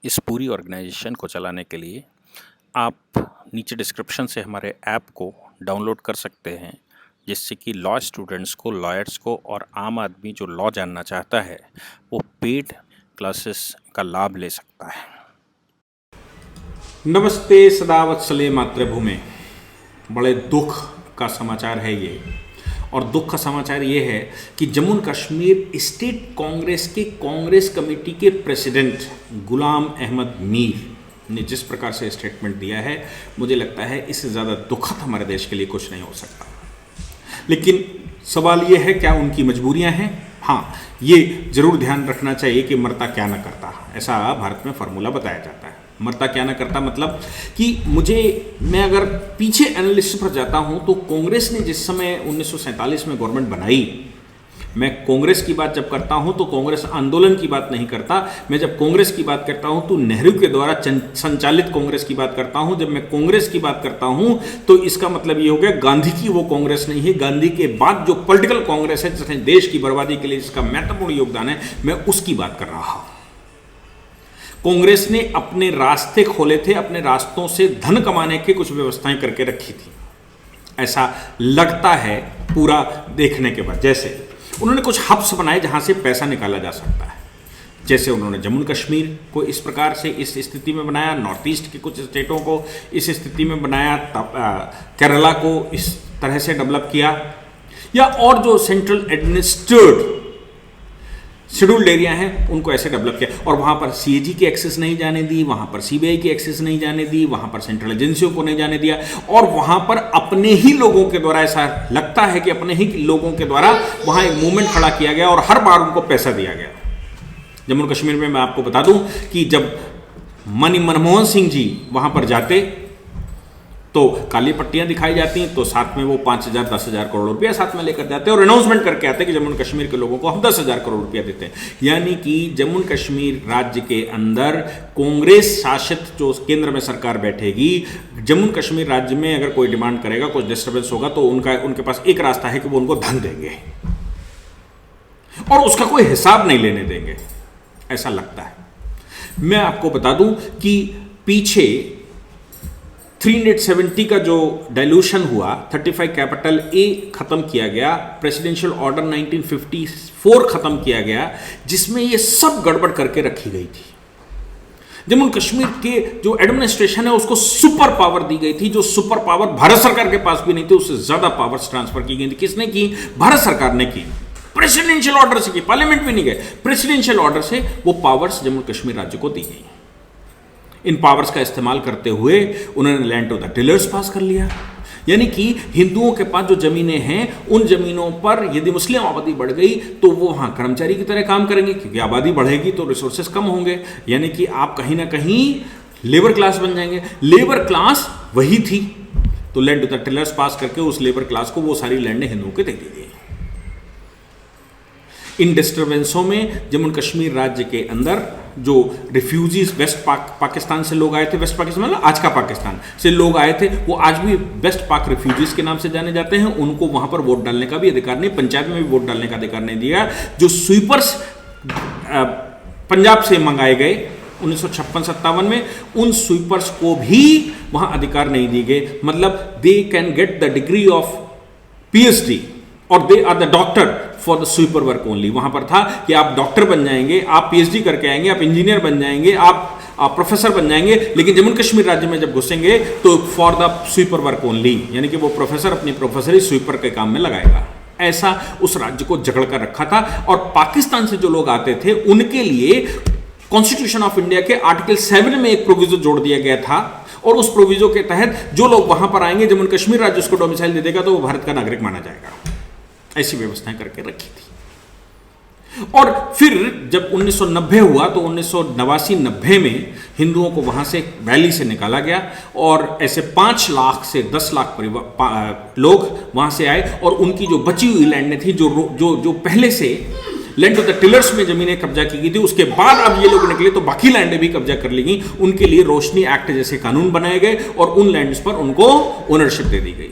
इस पूरी ऑर्गेनाइजेशन को चलाने के लिए आप नीचे डिस्क्रिप्शन से हमारे ऐप को डाउनलोड कर सकते हैं, जिससे कि लॉ स्टूडेंट्स को, लॉयर्स को और आम आदमी जो लॉ जानना चाहता है वो पेड क्लासेस का लाभ ले सकता है। नमस्ते सदावत्सले मातृभूमि। बड़े दुख का समाचार है ये, और दुख का समाचार ये है कि जम्मू कश्मीर स्टेट कांग्रेस के कांग्रेस कमेटी के प्रेसिडेंट गुलाम अहमद मीर ने जिस प्रकार से स्टेटमेंट दिया है, मुझे लगता है इससे ज़्यादा दुखद हमारे देश के लिए कुछ नहीं हो सकता। लेकिन सवाल ये है, क्या उनकी मजबूरियां हैं? हाँ, ये जरूर ध्यान रखना चाहिए कि मरता क्या न करता, ऐसा भारत में फार्मूला बताया जाता है। मरता क्या न करता मतलब कि मैं अगर पीछे एनालिस्ट पर जाता हूं तो कांग्रेस ने जिस समय 1947 में गवर्नमेंट बनाई, मैं कांग्रेस की बात जब करता हूं तो कांग्रेस आंदोलन की बात नहीं करता। मैं जब कांग्रेस की बात करता हूं तो नेहरू के द्वारा संचालित कांग्रेस की बात करता हूं। जब मैं कांग्रेस की बात करता हूं तो इसका मतलब ये हो गया गांधी की वो कांग्रेस नहीं है। गांधी के बाद जो पॉलिटिकल कांग्रेस है, जिसने देश की बर्बादी के लिए जिसका महत्वपूर्ण योगदान है, मैं उसकी बात कर रहा हूं। कांग्रेस ने अपने रास्ते खोले थे, अपने रास्तों से धन कमाने की कुछ व्यवस्थाएं करके रखी थी, ऐसा लगता है पूरा देखने के बाद। जैसे उन्होंने कुछ हब्स बनाए जहां से पैसा निकाला जा सकता है। जैसे उन्होंने जम्मू कश्मीर को इस प्रकार से इस स्थिति में बनाया, नॉर्थ ईस्ट के कुछ स्टेटों को इस स्थिति में बनाया, केरला को इस तरह से डेवलप किया, या और जो सेंट्रल एडमिनिस्ट्रेड शेड्यूल्ड एरिया हैं उनको ऐसे डेवलप किया, और वहाँ पर सीएजी की एक्सेस नहीं जाने दी, वहाँ पर सीबीआई की एक्सेस नहीं जाने दी, वहाँ पर सेंट्रल एजेंसियों को नहीं जाने दिया, और वहाँ पर अपने ही लोगों के द्वारा, ऐसा लगता है कि अपने ही लोगों के द्वारा वहाँ एक मूवमेंट खड़ा किया गया और हर बार उनको पैसा दिया गया। जम्मू कश्मीर में मैं आपको बता दूं कि जब मनमोहन सिंह जी वहाँ पर जाते तो काली पट्टियां दिखाई जाती हैं, तो साथ में वो 5,000 10,000 करोड़ रुपया साथ में लेकर जाते हैं और अनाउंसमेंट करके आते हैं कि जम्मू कश्मीर के लोगों को हम 10,000 करोड़ रुपया देते हैं। यानी कि जम्मू कश्मीर राज्य के अंदर कांग्रेस शासित जो केंद्र में सरकार बैठेगी, जम्मू कश्मीर राज्य में अगर कोई डिमांड करेगा, कुछ डिस्टर्बेंस होगा, तो उनके पास एक रास्ता है कि वो उनको धन देंगे और उसका कोई हिसाब नहीं लेने देंगे, ऐसा लगता है। मैं आपको बता दूं कि पीछे 370 का जो डाइल्यूशन हुआ, 35 कैपिटल ए खत्म किया गया, प्रेसिडेंशियल ऑर्डर 1954 खत्म किया गया, जिसमें ये सब गड़बड़ करके रखी गई थी। जम्मू कश्मीर के जो एडमिनिस्ट्रेशन है उसको सुपर पावर दी गई थी, जो सुपर पावर भारत सरकार के पास भी नहीं थी, उससे ज्यादा पावर्स ट्रांसफर की गई थी। किसने की? भारत सरकार ने की। प्रेसिडेंशियल ऑर्डर से की, पार्लियामेंट भी नहीं गए, प्रेसिडेंशियल ऑर्डर से वो पावर्स जम्मू कश्मीर राज्य को दी गई। इन पावर्स का इस्तेमाल करते हुए उन्होंने लैंड टू द टिलर्स पास कर लिया। यानी कि हिंदुओं के पास जो जमीनें हैं, उन जमीनों पर यदि मुस्लिम आबादी बढ़ गई तो वो वहां कर्मचारी की तरह काम करेंगे, क्योंकि आबादी बढ़ेगी तो रिसोर्सेस कम होंगे। यानी कि आप कहीं ना कहीं लेबर क्लास बन जाएंगे। लेबर क्लास वही थी, तो लैंड टू द टिलर्स पास करके उस लेबर क्लास को वो सारी लैंड हिंदुओं को दे दी गई। इन डिस्टर्बेंसों में जम्मू कश्मीर राज्य के अंदर जो रिफ्यूजीज वेस्ट पाकिस्तान से लोग आए थे, वेस्ट पाकिस्तान मतलब आज का पाकिस्तान से लोग आए थे, वो आज भी वेस्ट पाक रिफ्यूजीज के नाम से जाने जाते हैं। उनको वहां पर वोट डालने का भी अधिकार नहीं, पंचायत में भी वोट डालने का अधिकार नहीं दिया। जो स्वीपर्स पंजाब से मंगाए गए 1956-57 में, उन स्वीपर्स को भी वहां अधिकार नहीं दिए गए। मतलब they can get the degree of PhD और they are the doctor for the sweeper work only. वहां पर था कि आप डॉक्टर बन जाएंगे, आप पीएचडी करके आएंगे, आप इंजीनियर बन जाएंगे, आप प्रोफेसर बन जाएंगे, लेकिन जम्मू कश्मीर राज्य में जब घुसेंगे तो for the sweeper work only, यानी कि वो प्रोफेसर अपनी प्रोफेसरी स्वीपर के काम में लगाएगा। ऐसा उस राज्य को जकड़ कर रखा था। और पाकिस्तान से जो लोग आते थे उनके लिए कॉन्स्टिट्यूशन ऑफ इंडिया के आर्टिकल 7 में एक प्रोविजो जोड़ दिया गया था, और उस प्रोविजो के तहत जो लोग वहां पर आएंगे, जम्मू कश्मीर राज्य उसको डोमिसाइल दे देगा तो वो भारत का नागरिक माना जाएगा। ऐसी व्यवस्थाएं करके रखी थी। और फिर जब 1990 हुआ तो 1989-90 में हिंदुओं को वहां से वैली से निकाला गया, और ऐसे 5 लाख से 10 लाख लोग वहां से आए, और उनकी जो बची हुई लैंड थी, जो पहले से लैंड टू द टिलर्स में जमीनें कब्जा की गई थी, उसके बाद अब ये लोग निकले तो बाकी लैंडें भी कब्जा कर ली गई। उनके लिए रोशनी एक्ट जैसे कानून बनाए गए और उन लैंड्स पर उनको ओनरशिप दे दी गई।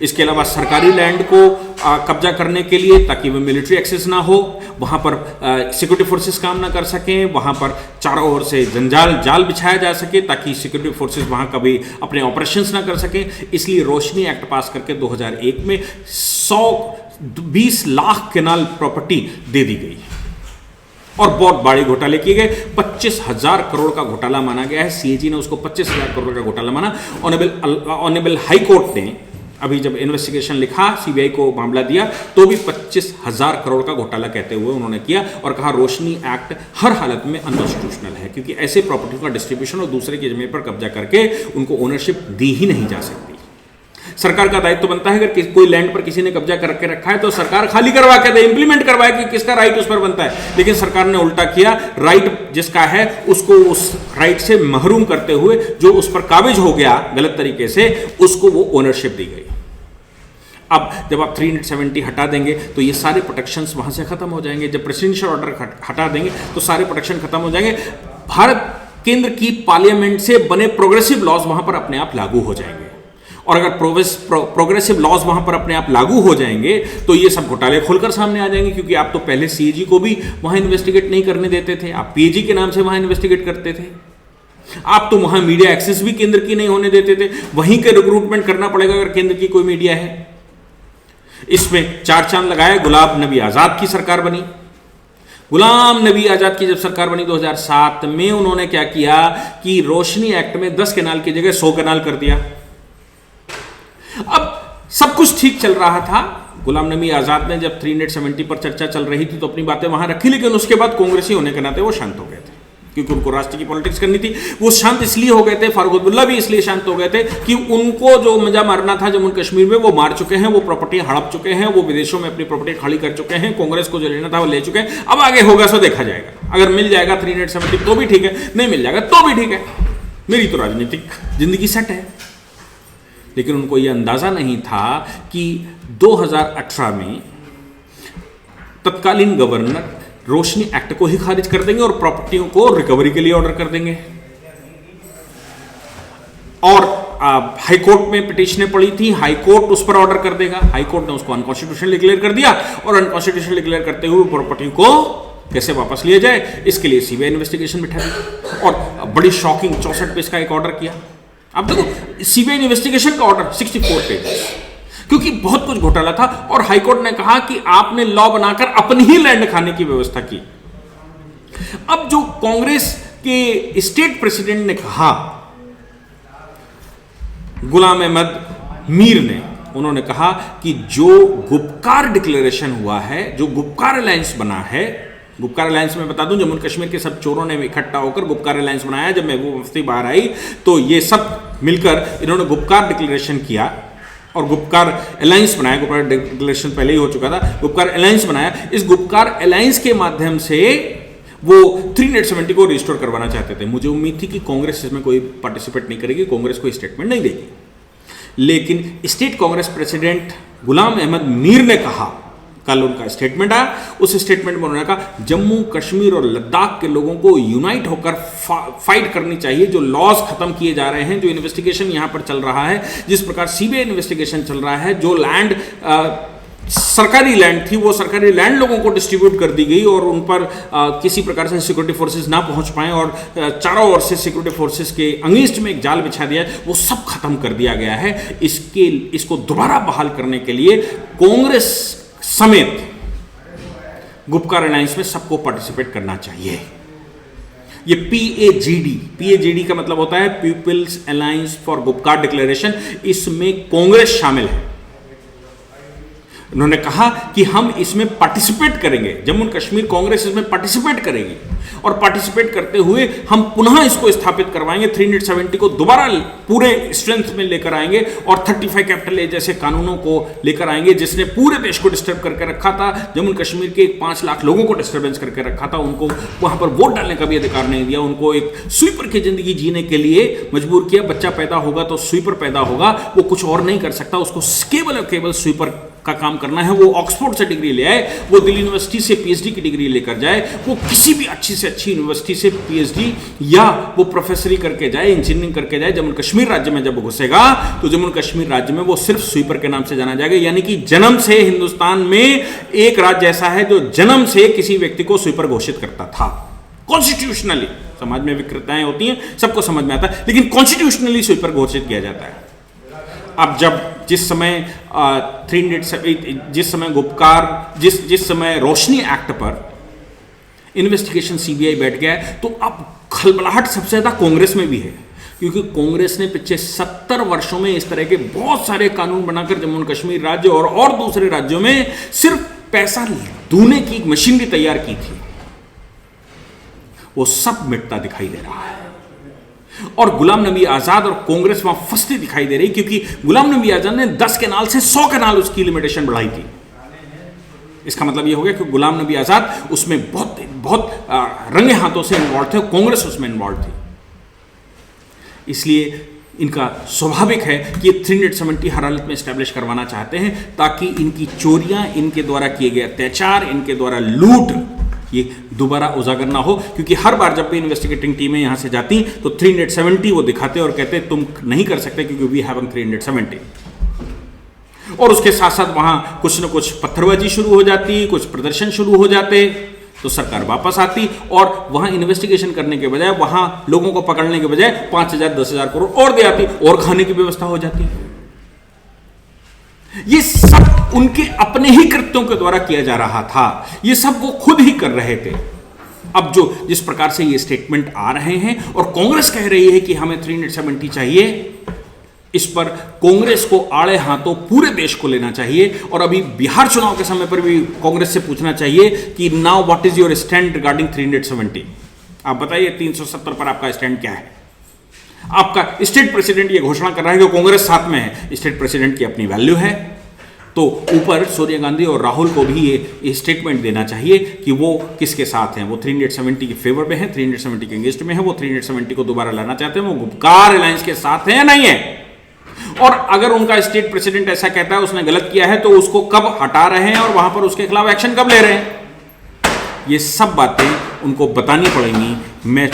इसके अलावा सरकारी लैंड को कब्जा करने के लिए, ताकि वो मिलिट्री एक्सेस ना हो, वहाँ पर सिक्योरिटी फोर्सेस काम ना कर सकें, वहाँ पर चारों ओर से जाल बिछाया जा सके ताकि सिक्योरिटी फोर्सेस वहाँ कभी अपने ऑपरेशंस ना कर सकें। इसलिए रोशनी एक्ट पास करके 2001 में 120 लाख केनाल प्रॉपर्टी दे दी गई और बहुत बड़े घोटाले किए गए। 25,000 करोड़ का घोटाला माना गया है। सीएजी ने उसको 25,000 करोड़ का घोटाला माना। ऑनरेबल हाई कोर्ट ने अभी जब इन्वेस्टिगेशन लिखा, सीबीआई को मामला दिया, तो भी 25,000 करोड़ का घोटाला कहते हुए उन्होंने किया और कहा रोशनी एक्ट हर हालत में अनकॉन्स्टिट्यूशनल है, क्योंकि ऐसे प्रॉपर्टी का डिस्ट्रीब्यूशन और दूसरे की जमीन पर कब्जा करके उनको ओनरशिप दी ही नहीं जा सकती। सरकार का दायित्व बनता है, अगर कोई लैंड पर किसी ने कब्जा करके रखा है तो सरकार खाली करवा के दे, इंप्लीमेंट करवाए कि किसका राइट उस पर बनता है। लेकिन सरकार ने उल्टा किया, राइट जिसका है उसको उस राइट से महरूम करते हुए जो उस पर काबिज हो गया गलत तरीके से, उसको वो ओनरशिप दी गई। अब जब आप 370 हटा देंगे तो ये सारे प्रोटेक्शंस वहां से खत्म हो जाएंगे। जब प्रेसिडेंशियल ऑर्डर हटा देंगे तो सारे प्रोटेक्शन खत्म हो जाएंगे। भारत केंद्र की पार्लियामेंट से बने प्रोग्रेसिव लॉज वहां पर अपने आप लागू हो जाएंगे, और अगर प्रोग्रेसिव लॉज वहां पर अपने आप लागू हो जाएंगे तो ये सब घोटाले खुलकर सामने आ जाएंगे। क्योंकि आप तो पहले सीएजी को भी वहां इन्वेस्टिगेट नहीं करने देते थे, आप पीएजी के नाम से वहां इन्वेस्टिगेट करते थे। आप तो वहां मीडिया एक्सेस भी केंद्र की नहीं होने देते थे, वहीं के रिक्रूटमेंट करना पड़ेगा अगर केंद्र की कोई मीडिया है। इसमें 4 चांद लगाया। गुलाम नबी आजाद की सरकार बनी। गुलाम नबी आजाद की जब सरकार बनी 2007 में, उन्होंने क्या किया कि रोशनी एक्ट में 10 कैनाल की जगह 100 कैनाल कर दिया। अब सब कुछ ठीक चल रहा था। गुलाम नबी आजाद ने जब 370 पर चर्चा चल रही थी तो अपनी बातें वहां रखी, लेकिन उसके बाद कांग्रेसी होने के नाते वो शांत हो गए थे, क्योंकि उनको राष्ट्र की पॉलिटिक्स करनी थी। वो शांत इसलिए हो गए थे, फारूक अब्दुल्ला भी इसलिए शांत हो गए थे कि उनको जो मजा मारना था जम्मू कश्मीर में वो मार चुके हैं, वो प्रॉपर्टी हड़प चुके हैं, वो विदेशों में अपनी प्रॉपर्टी खाली कर चुके हैं, कांग्रेस को जो लेना था वो ले चुके हैं। अब आगे होगा सो देखा जाएगा। अगर मिल जाएगा 370 तो भी ठीक है, नहीं मिल जाएगा तो भी ठीक है, मेरी तो राजनीतिक जिंदगी सेट है। लेकिन उनको यह अंदाजा नहीं था कि 2018 में तत्कालीन गवर्नर रोशनी एक्ट को ही खारिज कर देंगे और प्रॉपर्टियों को रिकवरी के लिए ऑर्डर कर देंगे। और हाई कोर्ट में पिटीशनें पड़ी थी, हाई कोर्ट उस पर ऑर्डर कर देगा। हाई कोर्ट ने उसको अनकॉन्स्टिट्यूशनल डिक्लेयर कर दिया, और अनकॉन्स्टिट्यूशनल डिक्लेयर करते हुए प्रॉपर्टी को कैसे वापस लिया जाए इसके लिए सीबीआई इन्वेस्टिगेशन बिठा दी और बड़ी शॉकिंग 64 पेज का एक ऑर्डर किया। अब देखो सीबीआई इन्वेस्टिगेशन का ऑर्डर 64 पेज, क्योंकि बहुत कुछ घोटाला था। और हाईकोर्ट ने कहा कि आपने लॉ बनाकर अपनी ही लैंड खाने की व्यवस्था की। अब जो कांग्रेस के स्टेट प्रेसिडेंट ने कहा, गुलाम अहमद मीर ने, उन्होंने कहा कि जो गुपकार डिक्लेरेशन हुआ है, जो गुपकार अलायंस बना है, गुपकार अलायंस में बता दूं जम्मू कश्मीर के सब चोरों ने इकट्ठा होकर गुपकार अलायंस बनाया। जब महबूबा मुफ्ती बाहर आई तो ये सब मिलकर इन्होंने गुपकार डिक्लेरेशन किया और गुपकार अलायंस बनाया। गुपकार डिक्लेरेशन पहले ही हो चुका था, गुपकार अलायंस बनाया। इस गुपकार अलायंस के माध्यम से वो 370 को रिस्टोर करवाना चाहते थे। मुझे उम्मीद थी कि कांग्रेस इसमें कोई पार्टिसिपेट नहीं करेगी, कांग्रेस कोई स्टेटमेंट नहीं देगी। लेकिन स्टेट कांग्रेस प्रेसिडेंट गुलाम अहमद मीर ने कहा, कल उनका स्टेटमेंट आया, उस स्टेटमेंट में उन्होंने कहा जम्मू कश्मीर और लद्दाख के लोगों को यूनाइट होकर फाइट करनी चाहिए। जो लॉज खत्म किए जा रहे हैं, जो इन्वेस्टिगेशन यहां पर चल रहा है, जिस प्रकार सीबीआई इन्वेस्टिगेशन चल रहा है, जो लैंड सरकारी लैंड थी वो सरकारी लैंड लोगों को डिस्ट्रीब्यूट कर दी गई और उन पर किसी प्रकार से सिक्योरिटी फोर्सेस ना पहुंच पाए और चारों ओर से सिक्योरिटी फोर्सेस के अगेंस्ट में एक जाल बिछा दिया, वो सब खत्म कर दिया गया है। इसको दोबारा बहाल करने के लिए कांग्रेस समेत गुपकार अलायंस में सबको पार्टिसिपेट करना चाहिए। ये पीएजीडी का मतलब होता है people's alliance for Gupkar declaration, इसमें कांग्रेस शामिल है। उन्होंने कहा कि हम इसमें पार्टिसिपेट करेंगे, जम्मू कश्मीर कांग्रेस इसमें पार्टिसिपेट करेगी और पार्टिसिपेट करते हुए हम पुनः इसको स्थापित करवाएंगे, 370 को दोबारा पूरे स्ट्रेंथ में लेकर आएंगे और 35 कैपिटल ए जैसे कानूनों को लेकर आएंगे जिसने पूरे देश को डिस्टर्ब करके रखा था। जम्मू कश्मीर के 5 लाख लोगों को डिस्टर्बेंस करके रखा था, उनको वहां पर वोट डालने का भी अधिकार नहीं दिया, उनको एक स्वीपर की जिंदगी जीने के लिए मजबूर किया। बच्चा पैदा होगा तो स्वीपर पैदा होगा, वो कुछ और नहीं कर सकता, उसको केवल और केवल स्वीपर का काम करना है वो ऑक्सफोर्ड से डिग्री ले आए, वो दिल्ली यूनिवर्सिटी से पीएचडी की डिग्री लेकर जाए, वो किसी भी अच्छी से अच्छी यूनिवर्सिटी से पीएचडी या वो प्रोफेसरी करके जाए, इंजीनियरिंग करके जाए। जम्मू कश्मीर राज्य में जब घुसेगा तो जम्मू कश्मीर राज्य में वो सिर्फ स्वीपर के नाम से जाना जाएगा, यानी कि जन्म से हिंदुस्तान में एक राज्य ऐसा है जो जन्म से किसी व्यक्ति को स्वीपर घोषित करता था कॉन्स्टिट्यूशनली। समाज में विकृताएं होती हैं, सबको समझ में आता है, लेकिन कॉन्स्टिट्यूशनली स्वीपर घोषित किया जाता है। अब जब जिस समय जिस समय गुपकार, जिस समय रोशनी एक्ट पर इन्वेस्टिगेशन सीबीआई बैठ गया है, तो अब खलबलाहट सबसे ज्यादा कांग्रेस में भी है, क्योंकि कांग्रेस ने पिछले 70 वर्षों में इस तरह के बहुत सारे कानून बनाकर जम्मू और कश्मीर राज्य और दूसरे राज्यों में सिर्फ पैसा दूने की मशीनरी तैयार की थी। वो सब मिटता दिखाई दे रहा है और गुलाम नबी आजाद और कांग्रेस वहां फंसती दिखाई दे रही, क्योंकि गुलाम नबी आजाद ने 10 कैनाल से 100 कैनाल उसकी लिमिटेशन बढ़ाई थी। इसका मतलब यह हो गया कि गुलाम नबी आजाद उसमें बहुत रंगे हाथों से इन्वॉल्व थे, कांग्रेस उसमें इन्वॉल्व थी। इसलिए इनका स्वाभाविक है कि 370 हर हालत में एस्टैब्लिश करवाना चाहते हैं, ताकि इनकी चोरियां, इनके द्वारा किए गए अत्याचार, इनके द्वारा लूट, ये दोबारा उजागर ना हो। क्योंकि हर बार जब भी इन्वेस्टिगेटिंग टीमें यहां से जाती तो 370 वो दिखाते और कहते तुम नहीं कर सकते क्योंकि वी हैव 370। और उसके साथ साथ वहां कुछ न कुछ पत्थरबाजी शुरू हो जाती, कुछ प्रदर्शन शुरू हो जाते, तो सरकार वापस आती और वहां इन्वेस्टिगेशन करने के बजाय, वहां लोगों को पकड़ने के बजाय 5,000 10,000 करोड़ और दे आती और खाने की व्यवस्था हो जाती। ये सब उनके अपने ही कृत्यों के द्वारा किया जा रहा था, ये सब वो खुद ही कर रहे थे। अब जो जिस प्रकार से ये स्टेटमेंट आ रहे हैं और कांग्रेस कह रही है कि हमें 370 चाहिए, इस पर कांग्रेस को आड़े हाथों पूरे देश को लेना चाहिए। और अभी बिहार चुनाव के समय पर भी कांग्रेस से पूछना चाहिए कि now what is your stand regarding 370। आप बताइए 370 पर आपका स्टैंड क्या है। आपका स्टेट प्रेसिडेंट ये घोषणा कर रहा है कि कांग्रेस साथ में है, स्टेट प्रेसिडेंट की अपनी वैल्यू है, तो ऊपर सोनिया गांधी और राहुल को भी ये स्टेटमेंट देना चाहिए कि वो किसके साथ हैं। वो 370 के फेवर में है, 370 के अगेंस्ट में है, वो 370 को दोबारा लाना चाहते हैं, वो गुपकार अलायंस के साथ है या नहीं है। और अगर उनका स्टेट प्रेसिडेंट ऐसा कहता है उसने गलत किया है, तो उसको कब हटा रहे हैं और वहां पर उसके खिलाफ एक्शन कब ले रहे हैं, ये सब बातें उनको बतानी पड़ेंगी। मैं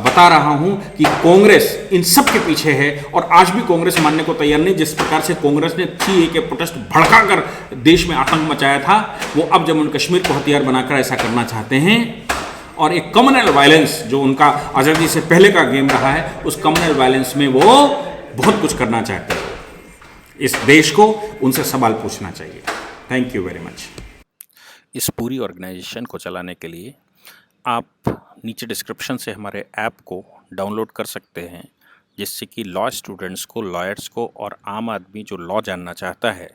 बता रहा हूं कि कांग्रेस इन सब के पीछे है और आज भी कांग्रेस मानने को तैयार नहीं। जिस प्रकार से कांग्रेस ने 3A के प्रोटेस्ट भड़काकर देश में आतंक मचाया था, वो अब जम्मू और कश्मीर को हथियार बनाकर ऐसा करना चाहते हैं। और एक कम्युनल वायलेंस जो उनका आज़ादी से पहले का गेम रहा है, उस कम्युनल वायलेंस में वो बहुत कुछ करना चाहते हैं। इस देश को उनसे सवाल पूछना चाहिए। Thank you very much. इस पूरी ऑर्गेनाइजेशन को चलाने के लिए आप नीचे डिस्क्रिप्शन से हमारे ऐप को डाउनलोड कर सकते हैं, जिससे कि लॉ स्टूडेंट्स को, लॉयर्स को और आम आदमी जो लॉ जानना चाहता है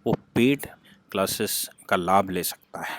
वो पेड क्लासेस का लाभ ले सकता है।